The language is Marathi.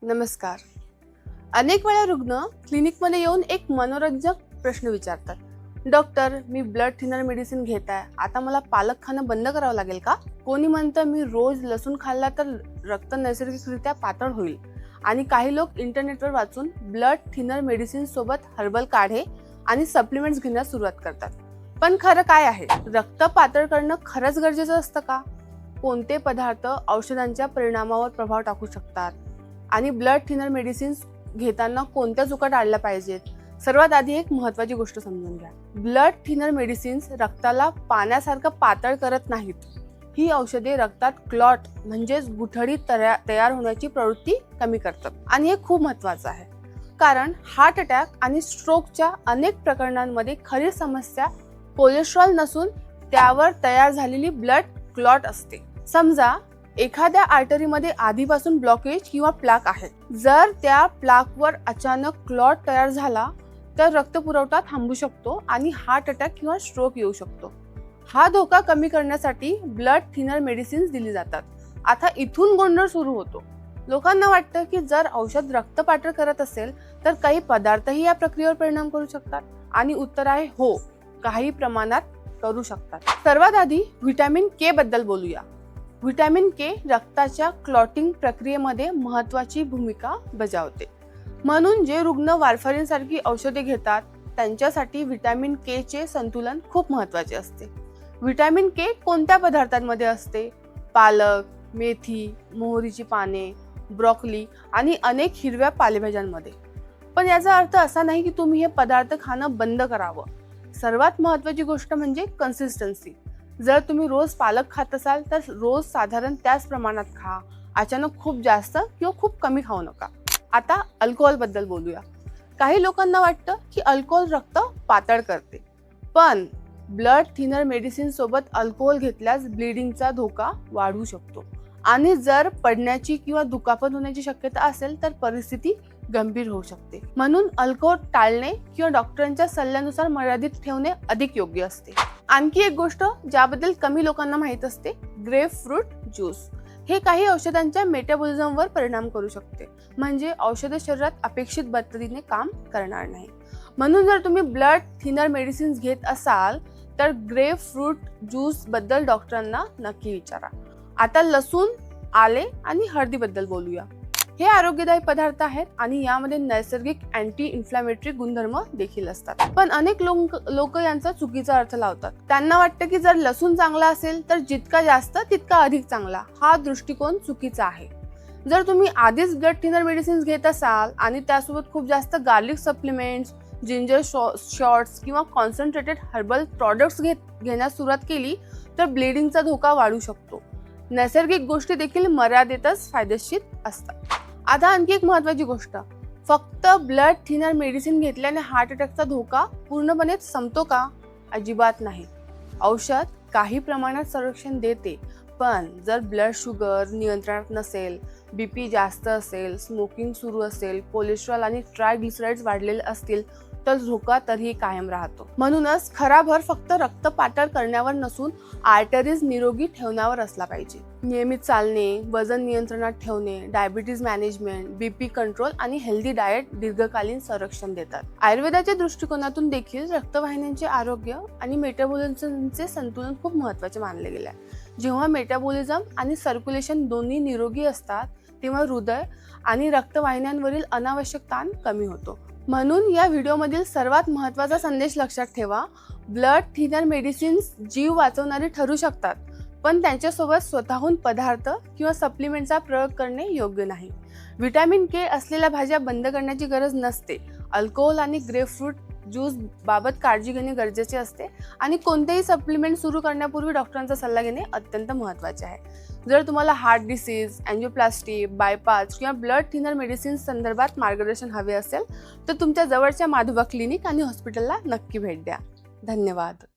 नमस्कार. अनेक वेळा रुग्ण क्लिनिकमध्ये येऊन एक मनोरंजक प्रश्न विचारतात. डॉक्टर, मी ब्लड थिनर मेडिसिन घेत आहे, आता मला पालक खाणं बंद करावं लागेल का? कोणी म्हणतं मी रोज लसूण खाल्ला तर रक्त नैसर्गिकरित्या पातळ होईल. आणि काही लोक इंटरनेटवर वाचून ब्लड थिनर मेडिसिन सोबत हर्बल काढे आणि सप्लिमेंट्स घेण्यास सुरुवात करतात. पण खरं काय आहे? रक्त पातळ करणं खरंच गरजेचं असतं का? कोणते पदार्थ औषधांच्या परिणामावर प्रभाव टाकू शकतात? आणि ब्लड थिनर मेडिसिन्स घेताना कोणत्या चुका टाळल्या पाहिजेत? सर्वात आधी एक महत्त्वाची गोष्ट समजून घ्या. ब्लड थिनर मेडिसिन्स रक्ताला पाण्यासारखं पातळ करत नाहीत. ही औषधे रक्तात क्लॉट म्हणजेच गुठळी तयार होण्याची प्रवृत्ती कमी करतात. आणि हे खूप महत्त्वाचं आहे, कारण हार्ट अटॅक आणि स्ट्रोकच्या अनेक प्रकरणांमध्ये खरी समस्या कोलेस्ट्रॉल नसून त्यावर तयार झालेली ब्लड क्लॉट असते. समजा एखाद्या आर्टरीमध्ये आधीपासून ब्लॉकेज किंवा प्लाक आहे. जर त्या प्लाकवर अचानक क्लॉट तयार झाला तर रक्तपुरवठा थांबू शकतो आणि हार्ट अटॅक किंवा स्ट्रोक येऊ शकतो. हा धोका कमी करण्यासाठी ब्लड थिनर मेडिसिन्स दिली जातात. आता इथून गोंधळ सुरू होतो. लोकांना वाटतं की जर औषध रक्त पातळ करत असेल तर काही पदार्थही या प्रक्रियेवर परिणाम करू शकतात. आणि उत्तर आहे हो, काही प्रमाणात करू शकतात. सर्वात आधी व्हिटॅमिन के बद्दल बोलूया. व्हिटॅमिन के रक्ताच्या क्लॉटिंग प्रक्रियेमध्ये महत्त्वाची भूमिका बजावते. म्हणून जे रुग्ण वारफारिन सारखी औषधे घेतात त्यांच्यासाठी व्हिटॅमिन के चे संतुलन खूप महत्त्वाचे असते. व्हिटॅमिन के कोणत्या पदार्थांमध्ये असते? पालक, मेथी, मोहरीची पाने, ब्रॉकली आणि अनेक हिरव्या पालेभाज्यांमध्ये. पण याचा अर्थ असा नाही की तुम्ही हे पदार्थ खाणं बंद करावं. सर्वात महत्त्वाची गोष्ट म्हणजे कन्सिस्टन्सी. जर तुम्ही रोज पालक खात असाल तर रोज साधारण त्याच प्रमाणात खा. अचानक खूप जास्त किंवा खूप कमी खाऊ नका. आता अल्कोहोल बद्दल बोलूया. काही लोकांना वाटतं की अल्कोहोल रक्त पातळ करते, पण ब्लड थिनर मेडिसिन सोबत अल्कोहोल घेतल्यास ब्लिडिंगचा धोका वाढू शकतो आणि जर पडण्याची किंवा दुखापत होण्याची शक्यता असेल तर परिस्थिती गंभीर होऊ शकते. म्हणून अल्कोहोल टाळणे किंवा डॉक्टरांच्या सल्ल्यानुसार मर्यादित ठेवणे अधिक योग्य असते. आणखी एक गोष्ट ज्याबद्दल कमी लोकांना माहित असते, ग्रेपफ्रूट ज्यूस. हे काही औषधांच्या मेटाबॉलिझमवर परिणाम करू शकते, म्हणजे औषध शरीरात अपेक्षित पद्धतीने काम करणार नाही. म्हणून जर तुम्ही ब्लड थिनर मेडिसिन्स घेत असाल तर ग्रेपफ्रूट ज्यूस बद्दल डॉक्टरांना नक्की विचारा. आता लसूण, आले आणि हळदी बद्दल बोलूया. हे आरोग्यदायी पदार्थ आहेत आणि यामध्ये नैसर्गिक अँटी इन्फ्लॅमेटरी गुणधर्म देखील असतात. पण अनेक लोक यांचा चुकीचा अर्थ लावतात. त्यांना वाटतं की जर लसूण चांगला असेल तर जितका जास्त तितका अधिक चांगला. हा दृष्टिकोन चुकीचा आहे. जर तुम्ही आधीच ब्लड थिनर मेडिसिन्स घेत असाल आणि त्यासोबत खूप जास्त गार्लिक सप्लिमेंट्स, जिंजर शॉट्स किंवा कॉन्सन्ट्रेटेड हर्बल प्रॉडक्ट्स घेण्यास सुरुवात केली तर ब्लिडिंगचा धोका वाढू शकतो. नैसर्गिक गोष्टी देखील मर्यादेतच फायदेशीर असतात. आता आणखी एक महत्त्वाची गोष्ट, फक्त ब्लड थिनर मेडिसिन घेतल्याने हार्ट अटॅकचा धोका पूर्णपणे संपतो का? अजिबात नाही. औषध काही प्रमाणात संरक्षण देते, पण जर ब्लड शुगर नियंत्रणात नसेल, बीपी जास्त असेल, स्मोकिंग सुरू असेल, कोलेस्ट्रॉल आणि ट्रायग्लिसराइड्स वाढलेले असतील तर धोका तरीही कायम राहतो. म्हणूनच खरा भर फक्त रक्त पातळ करण्यावर नसून आर्टरीज निरोगी ठेवण्यावर असला पाहिजे. नियमित चालणे, वजन नियंत्रणात ठेवणे, डायबिटीज मॅनेजमेंट, बीपी कंट्रोल आणि हेल्दी डाएट दीर्घकालीन संरक्षण देतात. आयुर्वेदाच्या दृष्टिकोनातून देखील रक्तवाहिन्यांचे आरोग्य आणि मेटाबॉलिझमचे संतुलन खूप महत्त्वाचे मानले गेले आहे. जेव्हा मेटाबॉलिझम आणि सर्क्युलेशन दोन्ही निरोगी असतात तेव्हा हृदय आणि रक्तवाहिन्यांवरील अनावश्यक ताण कमी होतो. म्हणून या व्हिडिओमधील सर्वात महत्त्वाचा संदेश लक्षात ठेवा, ब्लड थिनर मेडिसिन्स जीव वाचवणारे ठरू शकतात, पण त्यांच्यासोबत स्वतःहून पदार्थ किंवा सप्लिमेंटचा प्रयोग करणे योग्य नाही. व्हिटॅमिन के असलेल्या भाज्या बंद करण्याची गरज नसते. अल्कोहोल आणि ग्रेपफ्रूट ज्यूस बाबत काळजी घेणे गरजेचे असते आणि कोणतेही सप्लिमेंट सुरू करण्यापूर्वी डॉक्टरांचा सल्ला घेणे अत्यंत महत्त्वाचे आहे. जर तुम्हाला हार्ट डिसीज, अँजिओप्लास्टी, बायपास किंवा ब्लड थिनर मेडिसिन्स संदर्भात मार्गदर्शन हवे असेल तर तुमच्या जवळच्या माधवा क्लिनिक आणि हॉस्पिटलला नक्की भेट द्या. धन्यवाद.